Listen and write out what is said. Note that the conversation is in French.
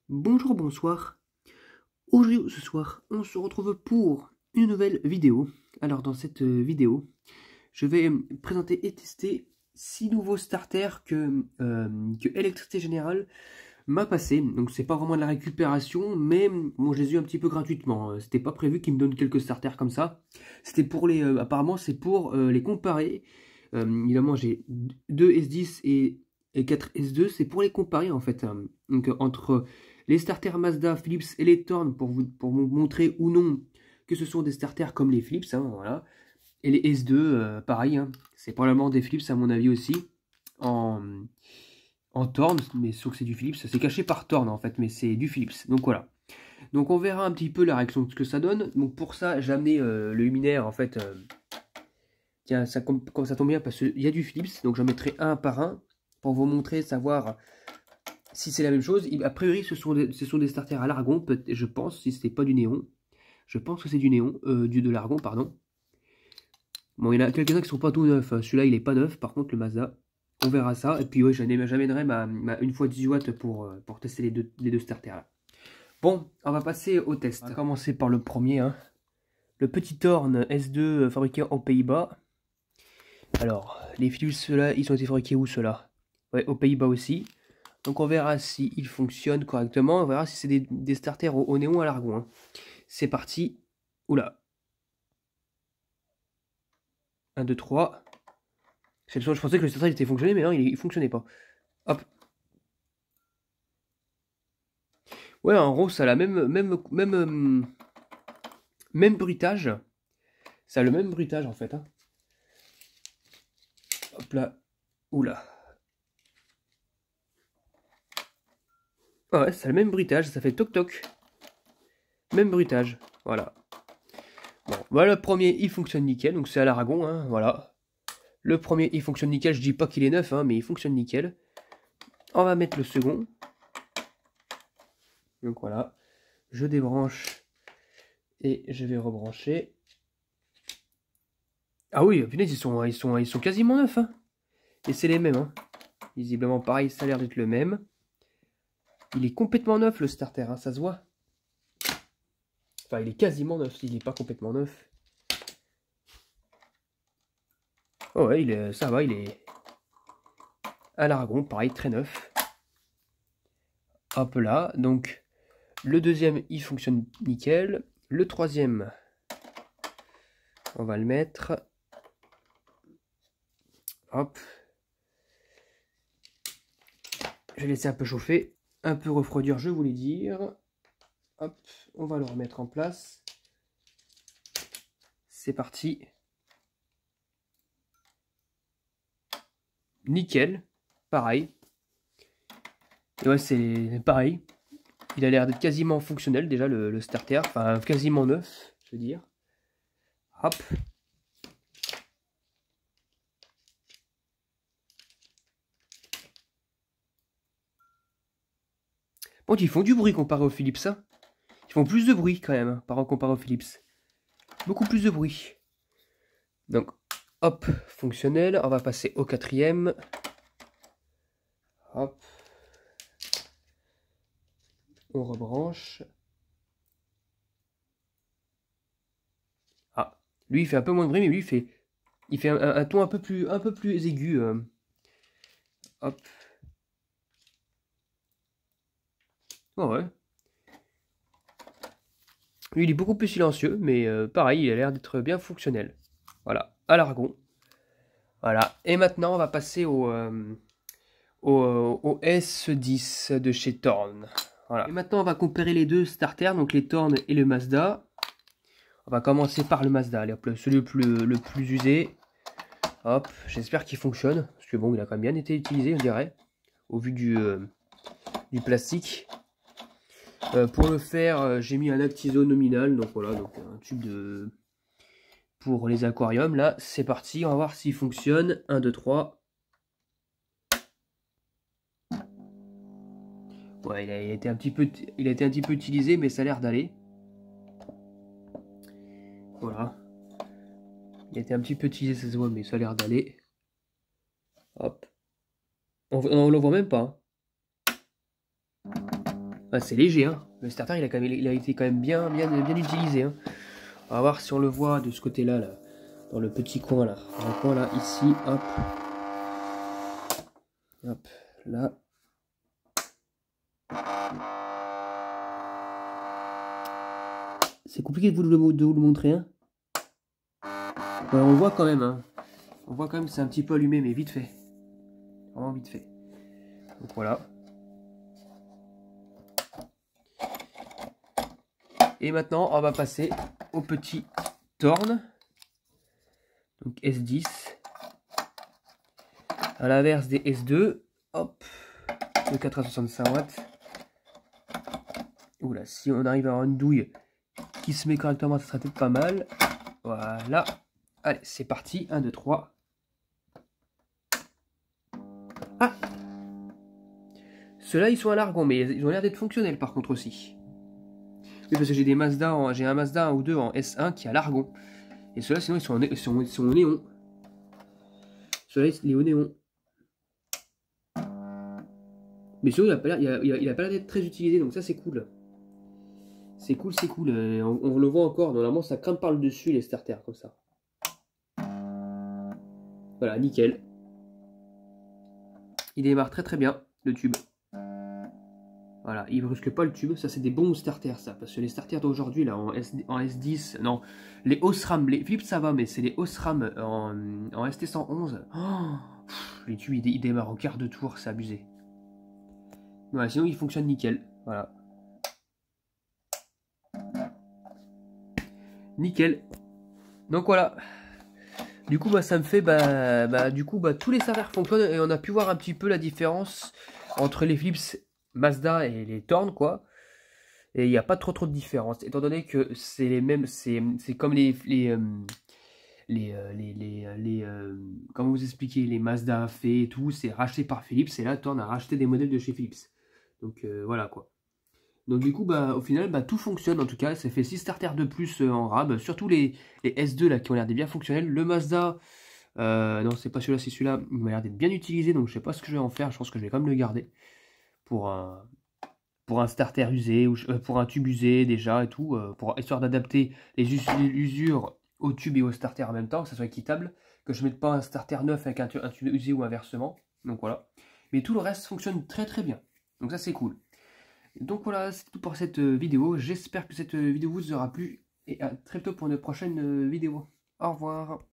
Bonjour, bonsoir. Aujourd'hui, ce soir, on se retrouve pour une nouvelle vidéo. Alors, dans cette vidéo, je vais présenter et tester 6 nouveaux starters que Électricité Générale m'a passé. Donc, c'est pas vraiment de la récupération, mais bon, je les ai eu un petit peu gratuitement. C'était pas prévu qu'ils me donnent quelques starters comme ça. C'était pour les, apparemment, c'est pour les comparer. Évidemment, j'ai 2 S10 et 4 S2. C'est pour les comparer en fait. Donc, entre les starters Mazda, Philips et les Thorn pour vous montrer ou non que ce sont des starters comme les Philips, hein, voilà. Et les S2, pareil, hein, c'est probablement des Philips à mon avis aussi, en, en Thorn, mais sauf que c'est du Philips, c'est caché par Thorn en fait, mais c'est du Philips, donc voilà. Donc on verra un petit peu la réaction de ce que ça donne. Donc pour ça, j'ai amené le luminaire en fait, tiens, ça tombe bien parce qu'il y a du Philips, donc j'en mettrai un par un pour vous montrer, savoir si c'est la même chose. A priori, ce sont des starters à l'argon, je pense, si ce n'est pas du néon. Je pense que c'est du néon, de l'argon, pardon. Bon, il y en a quelques-uns qui sont pas tout neufs. Celui-là, il est pas neuf, par contre, le Mazda. On verra ça. Et puis, ouais, j'amènerai ma 1x18 watts pour tester les deux starters là. Bon, on va passer au test. On va commencer par le premier. Hein. Le petit Thorn S2 fabriqué aux Pays-Bas. Alors, les Philips, ceux-là, ils ont été fabriqués où, ceux-là? Ouais, aux Pays-Bas aussi. Donc on verra s'ils fonctionnent correctement. On verra si c'est des starters au néon à l'argon. Hein. C'est parti. Oula. 1, 2, 3. Je pensais que le starter était fonctionné, mais non, il fonctionnait pas. Hop. Ouais, en gros, ça a la même bruitage. Ça a le même bruitage en fait. Hein. Hop là. Oula. Ah ouais, ça a le même bruitage. Ça fait toc toc. Même bruitage. Voilà. Bon, voilà, le premier, il fonctionne nickel. Donc c'est à l'aragon. Hein, voilà. Le premier, il fonctionne nickel. Je dis pas qu'il est neuf, hein, mais il fonctionne nickel. On va mettre le second. Donc voilà. Je débranche. Et je vais rebrancher. Ah oui, punaise, ils sont quasiment neufs. Hein. Et c'est les mêmes. Hein. Visiblement, pareil, ça a l'air d'être le même. Il est complètement neuf, le starter, hein, ça se voit. Enfin, il est quasiment neuf, il n'est pas complètement neuf. Oh ouais, ça va, il est à l'aragon, pareil, très neuf. Hop là, donc le deuxième, il fonctionne nickel. Le troisième, on va le mettre. Hop. Je vais laisser un peu chauffer, un peu refroidir, je voulais dire. Hop, on va le remettre en place. C'est parti. Nickel, pareil. Et ouais, c'est pareil. Il a l'air d'être quasiment fonctionnel déjà le starter, enfin quasiment neuf, je veux dire. Hop. Bon, ils font du bruit comparé aux Philips, hein. Ils font plus de bruit quand même, comparé aux Philips. Beaucoup plus de bruit. Donc, hop, fonctionnel. On va passer au quatrième. Hop. On rebranche. Ah, lui il fait un peu moins de bruit, mais lui il fait un ton un peu plus aigu. Hop. Oh ouais. Lui il est beaucoup plus silencieux, mais pareil, il a l'air d'être bien fonctionnel. Voilà, à l'argon. Voilà. Et maintenant on va passer au S10 de chez Thorn. Voilà. Et maintenant on va comparer les deux starters, donc les Thorn et le Mazda. On va commencer par le Mazda, celui le plus usé. Hop, j'espère qu'il fonctionne, parce que bon, il a quand même bien été utilisé, on dirait, au vu du plastique. Pour le faire, j'ai mis un actiso nominal, donc voilà, donc un tube pour les aquariums. Là, c'est parti, on va voir s'il fonctionne. 1, 2, 3. Ouais, il a été un petit peu utilisé, mais ça a l'air d'aller. Voilà. Il a été un petit peu utilisé, ça se voit, mais ça a l'air d'aller. Hop. On le voit même pas. Ah, c'est léger, hein. Le starter il a été quand même bien utilisé, hein. On va voir si on le voit de ce côté-là, là, dans le petit coin là. Dans le coin là, ici, hop. Hop, là. C'est compliqué de vous le montrer, hein. Ouais, on le voit quand même, hein. On voit quand même que c'est un petit peu allumé, mais vite fait. Vraiment vite fait. Donc voilà. Et maintenant, on va passer au petit Thorn. Donc S10. À l'inverse des S2. Hop. De 4 à 65 watts. Oula, si on arrive à avoir une douille qui se met correctement, ça serait peut-être pas mal. Voilà. Allez, c'est parti. 1, 2, 3. Ah! Ceux-là, ils sont à l'argon, mais ils ont l'air d'être fonctionnels par contre aussi. Oui, parce que j'ai des Mazda, j'ai un Mazda 1 ou 2 en S1 qui a l'argon. Et ceux-là, sinon, ils sont au néon. Ceux-là, il est au néon. Mais sinon, il a pas l'air d'être très utilisé, donc ça, c'est cool. C'est cool, c'est cool. On le voit encore. Normalement, ça crame par le dessus, les starters, comme ça. Voilà, nickel. Il démarre très très bien, le tube. Voilà, il ne brusque pas le tube. Ça, c'est des bons starters, ça. Parce que les starters d'aujourd'hui, là, en S10, non, les Osram, les Philips, ça va, mais c'est les Osram en ST111. Oh, les tubes, ils démarrent en quart de tour, c'est abusé. Voilà, sinon, il fonctionne nickel. Voilà. Nickel. Donc voilà. Du coup, bah, ça me fait, tous les starters fonctionnent et on a pu voir un petit peu la différence entre les Philips Mazda et les Thorn, quoi. Et il n'y a pas trop de différence, étant donné que c'est les mêmes, c'est comme comment vous expliquer, les Mazda fait et tout, c'est racheté par Philips, et là, Thorn a racheté des modèles de chez Philips. Donc voilà quoi. Donc du coup, bah, au final, bah, tout fonctionne en tout cas. Ça fait 6 starters de plus en rab. Surtout les S2 là qui ont l'air d'être bien fonctionnels. Le Mazda, non c'est pas celui-là, c'est celui-là. Il m'a l'air d'être bien utilisé. Donc je sais pas ce que je vais en faire. Je pense que je vais quand même le garder. Pour un starter usé, ou pour un tube usé déjà et tout. Histoire d'adapter les usures au tube et au starter en même temps. Que ça soit équitable. Que je ne mette pas un starter neuf avec un tube usé ou inversement. Donc voilà. Mais tout le reste fonctionne très très bien. Donc ça c'est cool. Donc voilà, c'est tout pour cette vidéo. J'espère que cette vidéo vous aura plu et à très bientôt pour une prochaine vidéo. Au revoir.